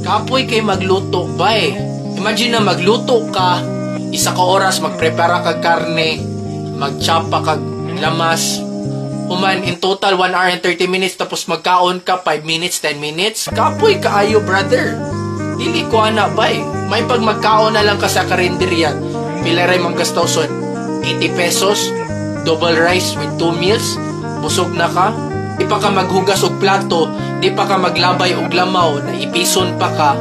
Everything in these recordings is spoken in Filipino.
Kapoy kay magluto bay. Imagine na magluto ka, isa ka oras magprepara kag karne, magtsapa kag lamas. Human in total 1 hour and 30 minutes tapos magkaon ka 5 minutes, 10 minutes. Kapoy kaayo brother. Dili ko ana bay. May pag magkaon na lang ka sa karinderya. Pila ray mang gastoson? 80 pesos, double rice with 2 meals. Busog na ka. Di pa ka maghugas og plato, di pa ka maglabay og lamaw, na ipison pa ka.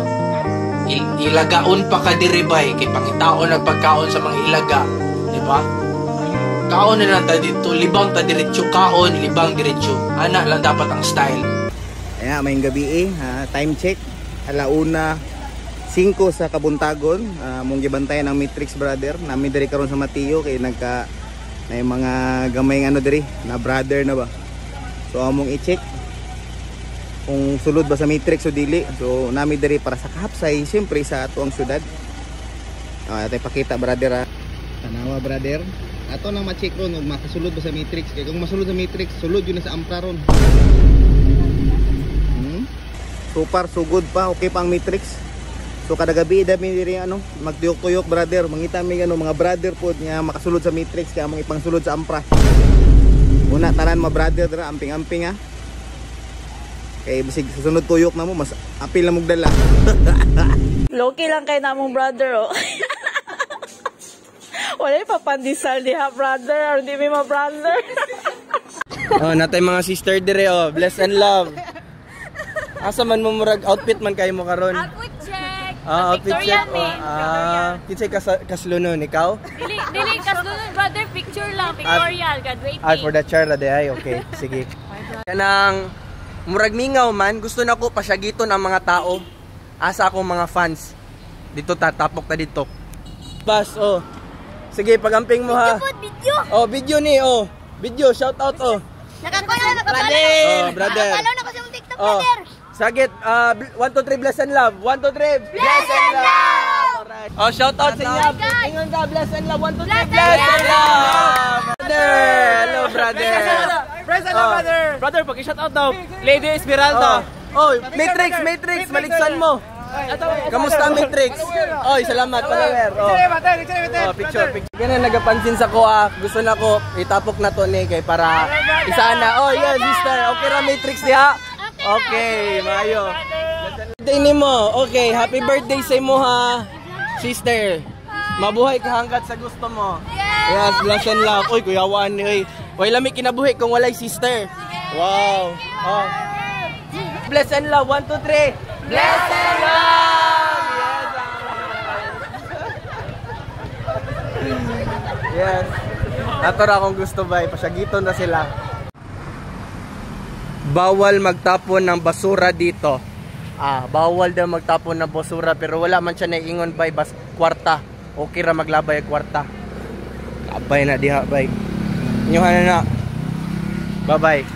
Ilagaon pa ka diri bay kay pangitaon ang pagkaon sa mga ilaga, di ba? Kaon na lang ta dito, libang ta diretso kaon, libang diretso. Ana lang dapat ang style. Ayan, may gabi time check. 1:05 sa Kabuntagon. Mong gibantayan ang Matrix brother. Nami diri karon sa Mateo kay nagka na mga gamay ano diri na brother na ba. So among i-check kung sulod ba sa Matrix o dili. So nami diri para sa kahapsay siyempre sa atuang syudad. Atay pakita brother ha. Tanawa brother. Ato nang ma-check ron kung makasulod ba sa Matrix. Kaya kung masulod sa Matrix, sulod yun na sa Ampra ron. So far so good pa, okay pa ang Matrix. So kada gabi dami diri ano, magtuyok-tuyok brother, mangita mi ano mga brother pod nga makasulod sa Matrix kaya among ipangsulod sa Ampra. Una tanan mga brother dira amping-amping ha. Kay bisig susunod tuyok na mo mas apil na mong dala. Loki lang kay namong brother oh. Wala pa pandisal diha brother or di mi ma brother. Oh, natay mga sister dire oh, bless and love. Asa man mo murag outfit man kay mo karon? Outfit check. Outfit check. Kinsay kaslunon ikaw? Dili kaslunon brother, picture lang, pictorial, graduating. For the charla de ay okay. Sige. Kanang murag mingaw man, gusto na ko pasyagiton ang mga tao. Asa akong mga fans. Dito tatapok ta dito. Bas oh. Sige, pagamping mo ha. Video. Oh, video ni oh. Video, shout out oh. Nakapalo. Oh, brother. Nakapalo na ko sa TikTok brother. Sagit, 1, 2, 3, bless and love. 1, 2, 3, bless and love. Alright. Oh, shout out sa inyo. Ingon ka, bless and love. 1, 2, 3, bless and love. Brother, hello brother. Bless and love brother. Brother, pag-shout out daw. Lady Esmeralda. Oh, Matrix, maligsan mo. Kamusta Matrix? Oy, salamat follower. Oh, picture. Ganun nagapansin sa ko gusto na ko itapok na to ni kay para isana. Oh, yeah, sister. Okay ra Matrix diha. Okay, mayo. Birthday ni mo. Okay, happy birthday sa imo ha, sister. Mabuhay ka hanggat sa gusto mo. Yes, bless and love. Oy, kuyawaan ni. Oy, way lami kinabuhi kung walay sister. Wow. Oh. Bless and love. 1, 2, 3. Bless and love. Yes. Ato ra akong gusto ba, pasyagiton na sila. Bawal magtapon ng basura dito. Bawal daw magtapon ng basura pero wala man siya naiingon bay bas kwarta. Okay ra maglabay ang kwarta. Labay na diha bay. Inyohan na. Bye-bye.